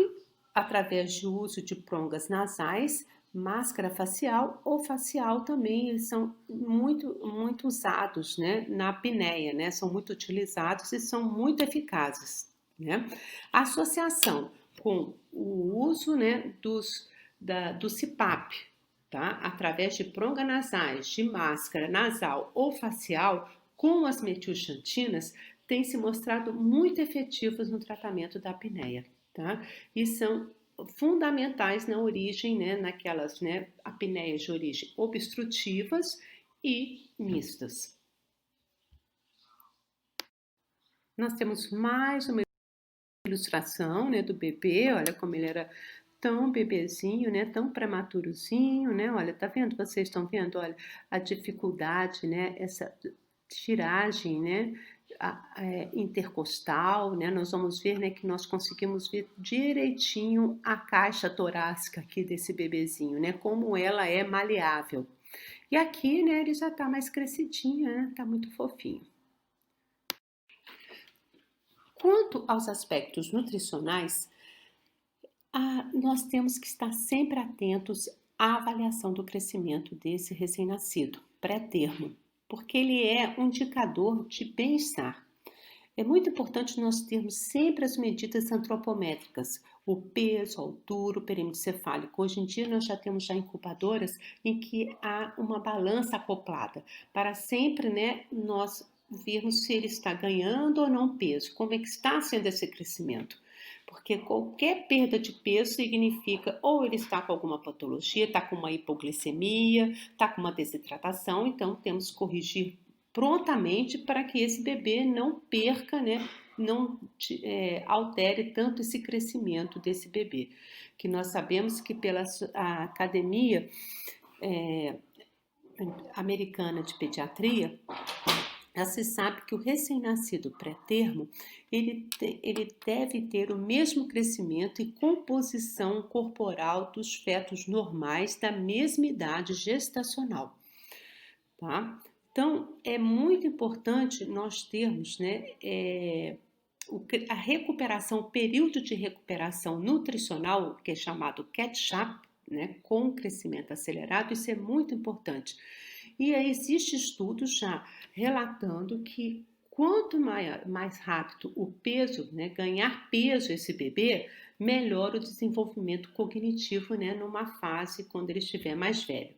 através de uso de prongas nasais, máscara facial ou facial também, eles são muito usados, né, na apneia, né, são muito utilizados e são muito eficazes. Né? A associação com o uso, né, do CPAP, tá? Através de prongas nasais, de máscara nasal ou facial, com as metilxantinas, tem se mostrado muito efetivos no tratamento da apneia, tá? E são fundamentais na origem, né, naquelas, né, apneias de origem obstrutivas e mistas. Nós temos mais uma ilustração, né, do bebê, olha como ele era tão bebezinho, né, tão prematurozinho, né, olha, tá vendo, vocês estão vendo, olha, a dificuldade, né, essa tiragem, né, intercostal, né, nós vamos ver, né, que nós conseguimos ver direitinho a caixa torácica aqui desse bebezinho, né, como ela é maleável. E aqui, né, ele já tá mais crescidinho, né, tá muito fofinho. Quanto aos aspectos nutricionais, nós temos que estar sempre atentos à avaliação do crescimento desse recém-nascido, pré-termo, porque ele é um indicador de bem-estar. É muito importante nós termos sempre as medidas antropométricas, o peso, a altura, o perímetro cefálico. Hoje em dia nós já temos incubadoras em que há uma balança acoplada, para sempre, né, nós vermos se ele está ganhando ou não peso, como é que está sendo esse crescimento. Porque qualquer perda de peso significa ou ele está com alguma patologia, está com uma hipoglicemia, está com uma desidratação, então temos que corrigir prontamente para que esse bebê não perca, né, não altere tanto esse crescimento desse bebê. Que nós sabemos que pela Academia Americana de Pediatria, já se sabe que o recém-nascido pré-termo, ele deve ter o mesmo crescimento e composição corporal dos fetos normais da mesma idade gestacional, tá? Então, é muito importante nós termos, né, a recuperação, o período de recuperação nutricional, que é chamado catch-up, né, com crescimento acelerado, isso é muito importante. E aí existe estudos já relatando que quanto mais rápido o peso, né, ganhar peso esse bebê, melhor o desenvolvimento cognitivo, né, numa fase quando ele estiver mais velho.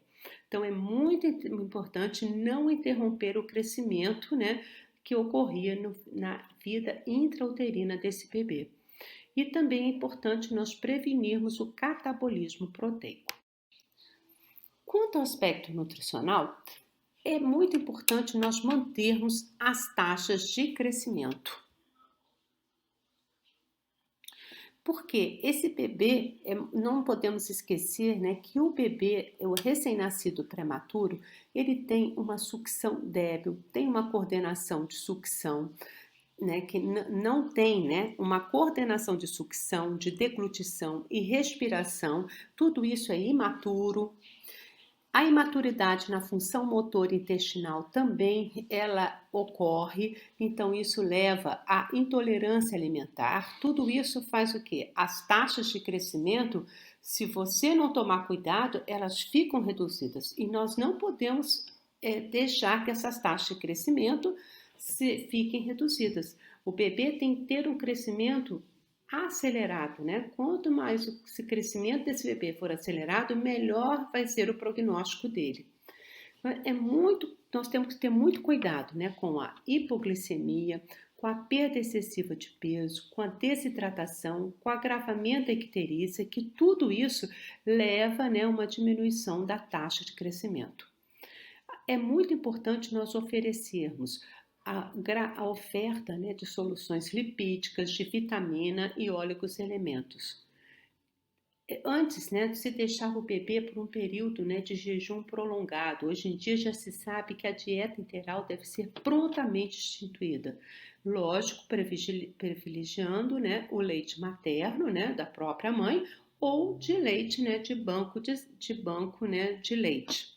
Então é muito importante não interromper o crescimento, né, que ocorria na vida intrauterina desse bebê. E também é importante nós prevenirmos o catabolismo proteico. Quanto ao aspecto nutricional, é muito importante nós mantermos as taxas de crescimento. Porque esse bebê, não podemos esquecer, né, que o bebê, o recém-nascido prematuro, ele tem uma sucção débil, tem uma coordenação de sucção, né, que não tem, né, uma coordenação de sucção, de deglutição e respiração, tudo isso é imaturo. A imaturidade na função motor intestinal também ela ocorre, então isso leva à intolerância alimentar. Tudo isso faz o quê? As taxas de crescimento, se você não tomar cuidado, elas ficam reduzidas e nós não podemos deixar que essas taxas de crescimento fiquem reduzidas. O bebê tem que ter um crescimento acelerado, né? Quanto mais esse crescimento desse bebê for acelerado, melhor vai ser o prognóstico dele. Nós temos que ter muito cuidado, né, com a hipoglicemia, com a perda excessiva de peso, com a desidratação, com o agravamento da icterícia, que tudo isso leva, né, a uma diminuição da taxa de crescimento. É muito importante nós oferecermos a oferta, né, de soluções lipídicas, de vitamina e óleos elementos. Antes, né, se deixava o bebê por um período, né, de jejum prolongado. Hoje em dia já se sabe que a dieta integral deve ser prontamente instituída. Lógico, privilegiando, né, o leite materno, né, da própria mãe ou de leite, né, de banco de leite.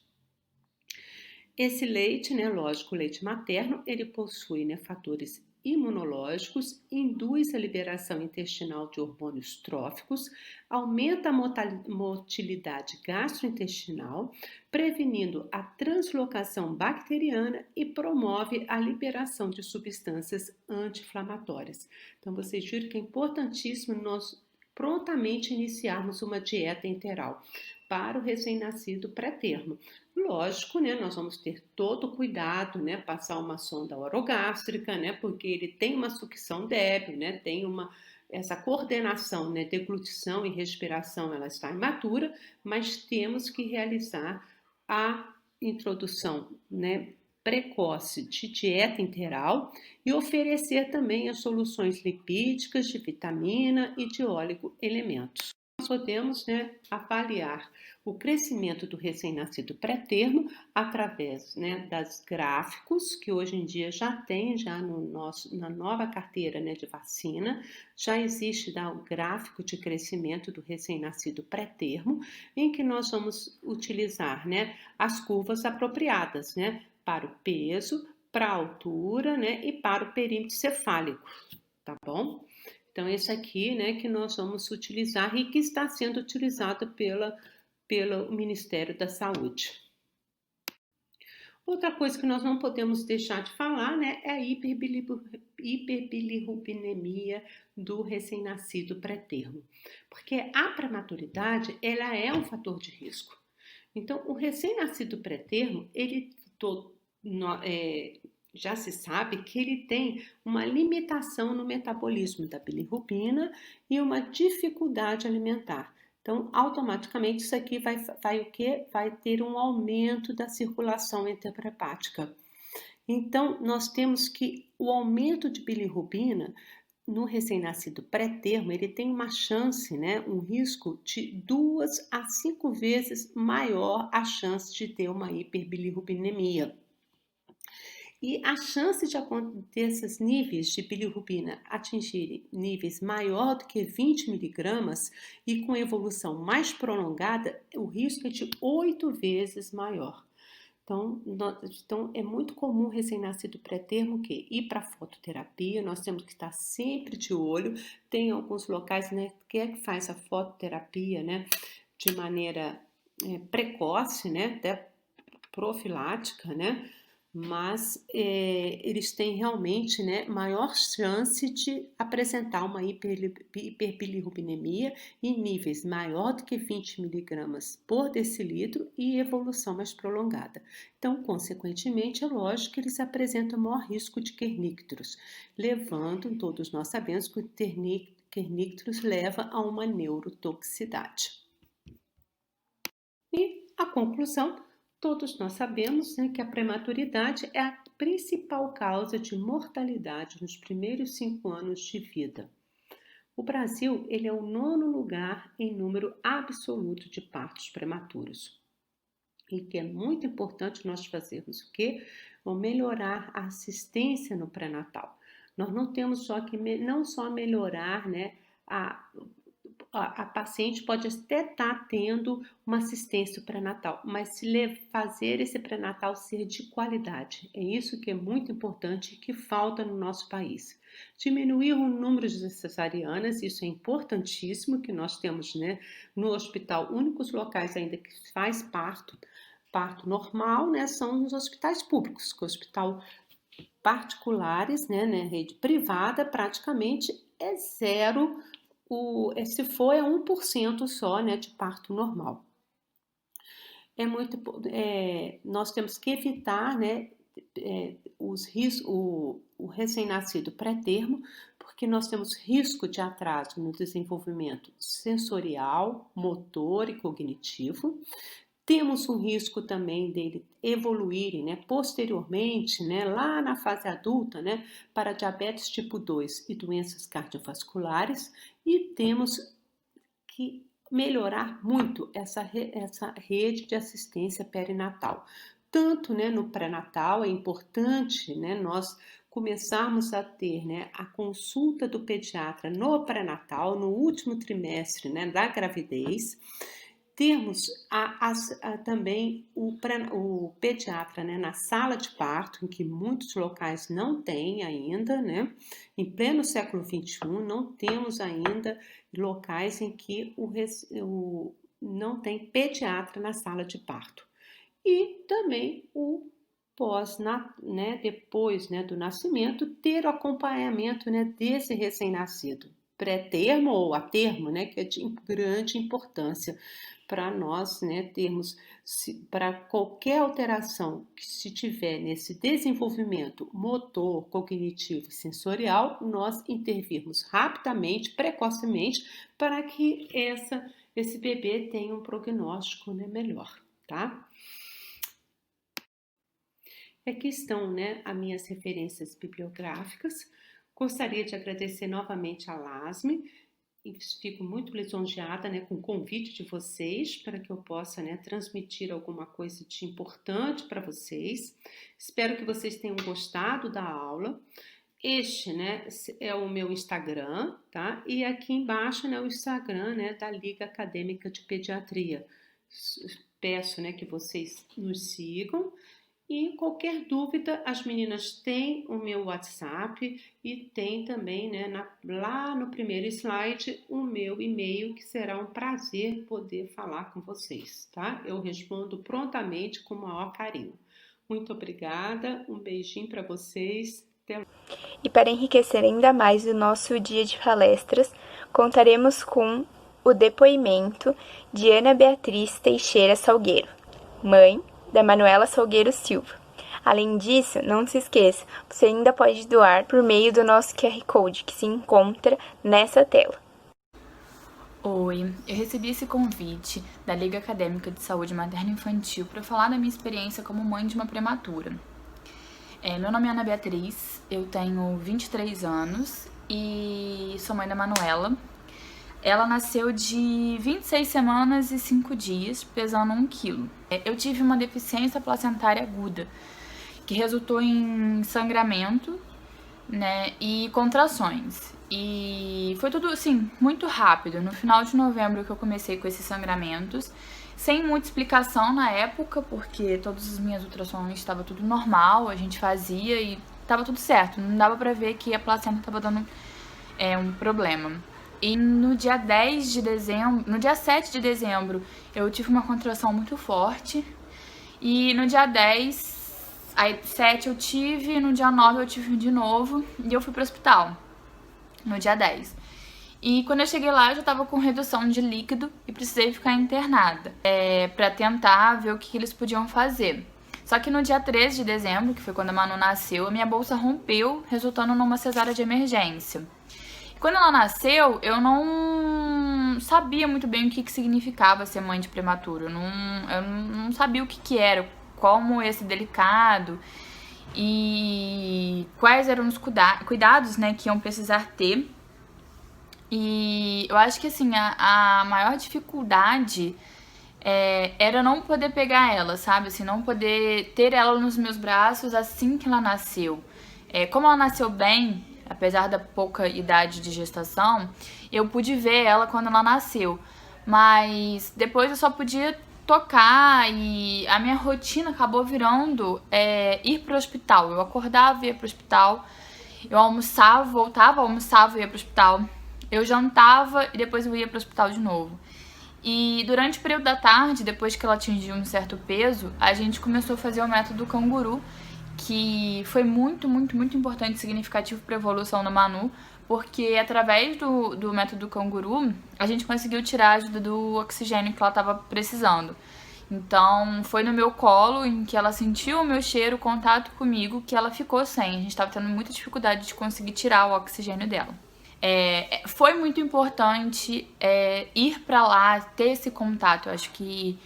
Esse leite, né, lógico, o leite materno, ele possui, né, fatores imunológicos, induz a liberação intestinal de hormônios tróficos, aumenta a motilidade gastrointestinal, prevenindo a translocação bacteriana e promove a liberação de substâncias anti-inflamatórias. Então, vocês viram que é importantíssimo nós prontamente iniciarmos uma dieta enteral para o recém-nascido pré-termo. Lógico, né, nós vamos ter todo o cuidado, né, passar uma sonda orogástrica, né, porque ele tem uma sucção débil, né, tem essa coordenação, né, deglutição e respiração, ela está imatura, mas temos que realizar a introdução, né, precoce de dieta integral e oferecer também as soluções lipídicas, de vitamina e de oligoelementos. Nós podemos, né, avaliar o crescimento do recém-nascido pré-termo através, né, das gráficos que hoje em dia já tem na nova carteira, né, de vacina, já existe o gráfico de crescimento do recém-nascido pré-termo, em que nós vamos utilizar, né, as curvas apropriadas, né, para o peso, para a altura, né, e para o perímetro cefálico, tá bom? Então, esse aqui, né, que nós vamos utilizar e que está sendo utilizado pelo Ministério da Saúde. Outra coisa que nós não podemos deixar de falar, né, é a hiperbilirrubinemia do recém-nascido pré-termo. Porque a prematuridade, ela é um fator de risco. Então, o recém-nascido pré-termo, já se sabe que ele tem uma limitação no metabolismo da bilirrubina e uma dificuldade alimentar. Então, automaticamente, isso aqui vai o quê? Vai ter um aumento da circulação enterohepática. Então, nós temos que o aumento de bilirrubina no recém-nascido pré-termo, ele tem uma chance, né, um risco de 2 a 5 vezes maior a chance de ter uma hiperbilirrubinemia. E a chance de acontecer esses níveis de bilirrubina atingirem níveis maior do que 20 miligramas e com evolução mais prolongada, o risco é de 8 vezes maior. Então é muito comum recém-nascido pré-termo ir para fototerapia, nós temos que estar sempre de olho. Tem alguns locais, né, que faz a fototerapia, né, de maneira precoce, né, até profilática, né, mas eles têm realmente, né, maior chance de apresentar uma hiperbilirrubinemia em níveis maior do que 20 miligramas por decilitro e evolução mais prolongada. Então, consequentemente, é lógico que eles apresentam maior risco de kernícteros, levando, todos nós sabemos que o kernícteros leva a uma neurotoxicidade. E a conclusão: todos nós sabemos, né, que a prematuridade é a principal causa de mortalidade nos primeiros 5 anos de vida. O Brasil, ele é o 9º lugar em número absoluto de partos prematuros. E que é muito importante nós fazermos o quê? Melhorar a assistência no pré-natal. Nós não temos só que não só melhorar, né, a paciente pode até estar tendo uma assistência pré-natal, mas fazer esse pré-natal ser de qualidade. É isso que é muito importante e que falta no nosso país. Diminuir o número de cesarianas, isso é importantíssimo, que nós temos, né, no hospital, únicos locais ainda que faz parto normal, né, são os hospitais públicos, que o hospital particulares, né, rede privada, praticamente é zero, se for é 1% só, né, de parto normal. Nós temos que evitar, né, o recém-nascido pré-termo, porque nós temos risco de atraso no desenvolvimento sensorial, motor e cognitivo. Temos um risco também dele evoluírem, né, posteriormente, né, lá na fase adulta, né, para diabetes tipo 2 e doenças cardiovasculares, e temos que melhorar muito essa rede de assistência perinatal. Tanto, né, no pré-natal é importante, né, nós começarmos a ter, né, a consulta do pediatra no pré-natal, no último trimestre, né, da gravidez. Termos também o pediatra, né, na sala de parto, em que muitos locais não têm ainda, né? Em pleno século XXI, não temos ainda locais em que não tem pediatra na sala de parto. E também o né, depois, né, do nascimento, ter o acompanhamento, né, desse recém-nascido, pré-termo ou a termo, né, que é de grande importância para nós, né, termos, para qualquer alteração que se tiver nesse desenvolvimento motor, cognitivo e sensorial, nós intervirmos rapidamente, precocemente, para que esse bebê tenha um prognóstico, né, melhor, tá? Aqui estão, né, as minhas referências bibliográficas. Gostaria de agradecer novamente a LASME. E fico muito lisonjeada, né, com o convite de vocês para que eu possa, né, transmitir alguma coisa de importante para vocês. Espero que vocês tenham gostado da aula. Este, né, é o meu Instagram, tá? E aqui embaixo, né, o Instagram, né, da Liga Acadêmica de Pediatria. Peço, né, que vocês nos sigam. E qualquer dúvida, as meninas têm o meu WhatsApp e tem também, né, lá no primeiro slide, o meu e-mail, que será um prazer poder falar com vocês, tá? Eu respondo prontamente com o maior carinho. Muito obrigada, um beijinho para vocês. Até... E para enriquecer ainda mais o nosso dia de palestras, contaremos com o depoimento de Ana Beatriz Teixeira Salgueiro, mãe da Manuela Salgueiro Silva. Além disso, não se esqueça, você ainda pode doar por meio do nosso QR Code, que se encontra nessa tela. Oi, eu recebi esse convite da Liga Acadêmica de Saúde Materna e Infantil para falar da minha experiência como mãe de uma prematura. Meu nome é Ana Beatriz, eu tenho 23 anos e sou mãe da Manuela. Ela nasceu de 26 semanas e 5 dias, pesando 1 quilo. Eu tive uma deficiência placentária aguda, que resultou em sangramento, né, e contrações. E foi tudo, assim, muito rápido. No final de novembro que eu comecei com esses sangramentos, sem muita explicação na época, porque todas as minhas ultrassons estavam tudo normal, a gente fazia e estava tudo certo. Não dava pra ver que a placenta estava dando um problema. E no dia 7 de dezembro, eu tive uma contração muito forte. E no dia 10, aí 7 eu tive, no dia 9 eu tive de novo. E eu fui pro hospital, no dia 10. E quando eu cheguei lá, eu já tava com redução de líquido e precisei ficar internada. Pra tentar ver o que eles podiam fazer. Só que no dia 13 de dezembro, que foi quando a Manu nasceu, a minha bolsa rompeu, resultando numa cesárea de emergência. Quando ela nasceu, eu não sabia muito bem o que significava ser mãe de prematuro. Eu não sabia o que era, como ia ser delicado e quais eram os cuidados, né, que iam precisar ter E eu acho que, assim, a maior dificuldade era não poder pegar ela, sabe? Assim, não poder ter ela nos meus braços assim que ela nasceu. Como ela nasceu bem, apesar da pouca idade de gestação, eu pude ver ela quando ela nasceu. Mas depois eu só podia tocar e a minha rotina acabou virando ir pro hospital. Eu acordava e ia pro hospital, eu almoçava, voltava, almoçava e ia pro hospital. Eu jantava e depois eu ia pro hospital de novo. E durante o período da tarde, depois que ela atingiu um certo peso, a gente começou a fazer o método canguru, que foi muito, muito, muito importante e significativo para a evolução da Manu, porque através do método canguru, a gente conseguiu tirar a ajuda do oxigênio que ela estava precisando. Então, foi no meu colo, em que ela sentiu o meu cheiro, o contato comigo, que ela ficou sem. A gente estava tendo muita dificuldade de conseguir tirar o oxigênio dela. Foi muito importante ir pra lá, ter esse contato. Eu acho que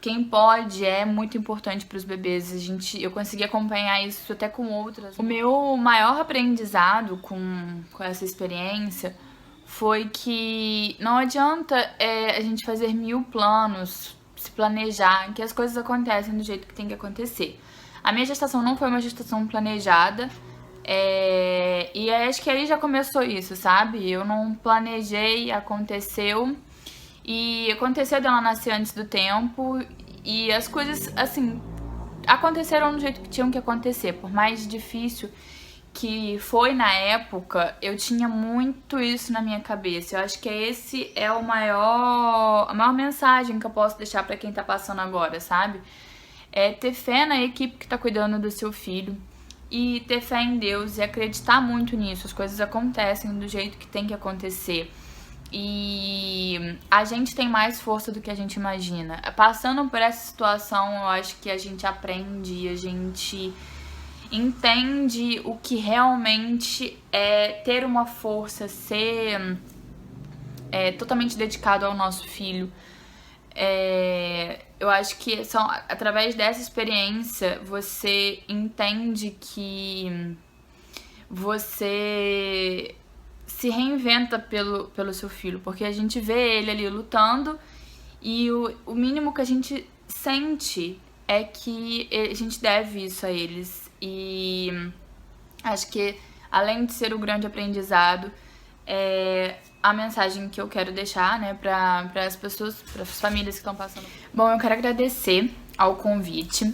quem pode é muito importante para os bebês. Eu consegui acompanhar isso até com outras. O meu maior aprendizado com essa experiência foi que não adianta a gente fazer 1000 planos, se planejar, que as coisas acontecem do jeito que tem que acontecer. A minha gestação não foi uma gestação planejada. E acho que aí já começou isso, sabe? Eu não planejei, aconteceu. E aconteceu dela nascer antes do tempo. E as coisas, assim, aconteceram do jeito que tinham que acontecer. Por mais difícil que foi na época, eu tinha muito isso na minha cabeça. Eu acho que esse é a maior mensagem que eu posso deixar pra quem tá passando agora, sabe? Ter fé na equipe que tá cuidando do seu filho. E ter fé em Deus e acreditar muito nisso. As coisas acontecem do jeito que tem que acontecer. E a gente tem mais força do que a gente imagina. Passando por essa situação, eu acho que a gente aprende, a gente entende o que realmente é ter uma força, ser totalmente dedicado ao nosso filho. Eu acho que através dessa experiência você entende que você se reinventa pelo seu filho, porque a gente vê ele ali lutando e o mínimo que a gente sente é que a gente deve isso a eles. E acho que, além de ser um grande aprendizado, a mensagem que eu quero deixar, né, para as pessoas, para as famílias que estão passando. Bom, eu quero agradecer ao convite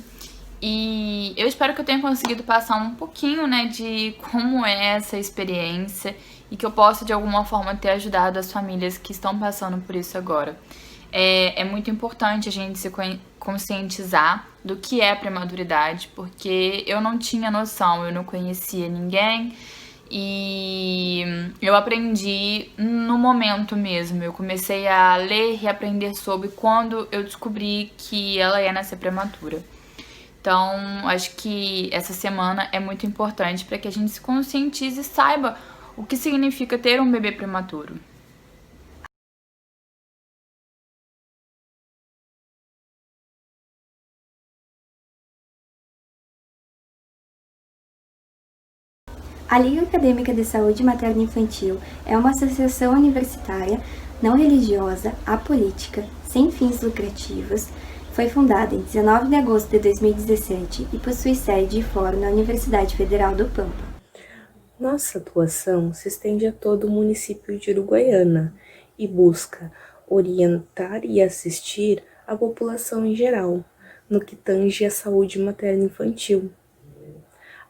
e eu espero que eu tenha conseguido passar um pouquinho, né, de como é essa experiência e que eu possa, de alguma forma, ter ajudado as famílias que estão passando por isso agora. É muito importante a gente se conscientizar do que é prematuridade, porque eu não tinha noção, eu não conhecia ninguém. E eu aprendi no momento mesmo. Eu comecei a ler e aprender sobre quando eu descobri que ela ia nascer prematura. Então, acho que essa semana é muito importante para que a gente se conscientize e saiba o que significa ter um bebê prematuro. A Liga Acadêmica de Saúde Materno-Infantil é uma associação universitária não religiosa, apolítica, sem fins lucrativos. Foi fundada em 19 de agosto de 2017 e possui sede e fórum na Universidade Federal do Pampa. Nossa atuação se estende a todo o município de Uruguaiana e busca orientar e assistir a população em geral, no que tange à saúde materno-infantil.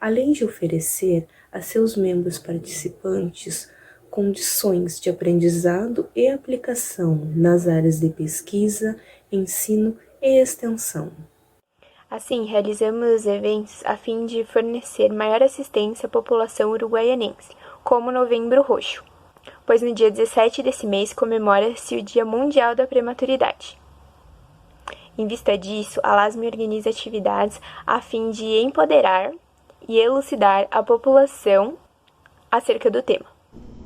Além de oferecer a seus membros participantes condições de aprendizado e aplicação nas áreas de pesquisa, ensino e extensão. Assim, realizamos eventos a fim de fornecer maior assistência à população uruguaianense, como o Novembro Roxo, pois no dia 17 desse mês comemora-se o Dia Mundial da Prematuridade. Em vista disso, a LASME organiza atividades a fim de empoderar e elucidar a população acerca do tema.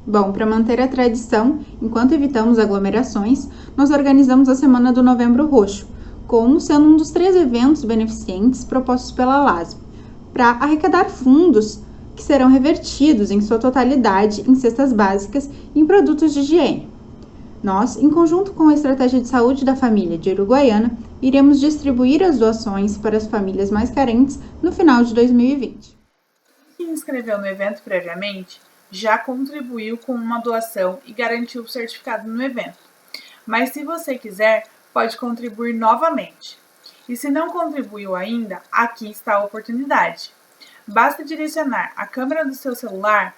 Bom, para manter a tradição, enquanto evitamos aglomerações, nós organizamos a Semana do Novembro Roxo, como sendo um dos 3 eventos beneficentes propostos pela LASME, para arrecadar fundos que serão revertidos em sua totalidade em cestas básicas e em produtos de higiene. Nós, em conjunto com a Estratégia de Saúde da Família de Uruguaiana, iremos distribuir as doações para as famílias mais carentes no final de 2020. Quem se inscreveu no evento previamente já contribuiu com uma doação e garantiu o certificado no evento. Mas se você quiser, pode contribuir novamente. E se não contribuiu ainda, aqui está a oportunidade. Basta direcionar a câmera do seu celular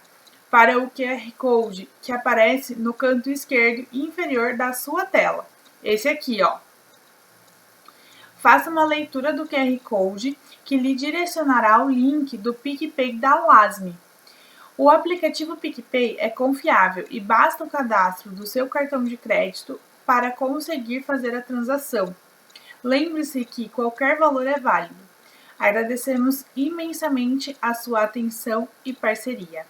para o QR Code que aparece no canto esquerdo inferior da sua tela. Esse aqui, ó. Faça uma leitura do QR Code que lhe direcionará ao link do PicPay da LASME. O aplicativo PicPay é confiável e basta o cadastro do seu cartão de crédito para conseguir fazer a transação. Lembre-se que qualquer valor é válido. Agradecemos imensamente a sua atenção e parceria.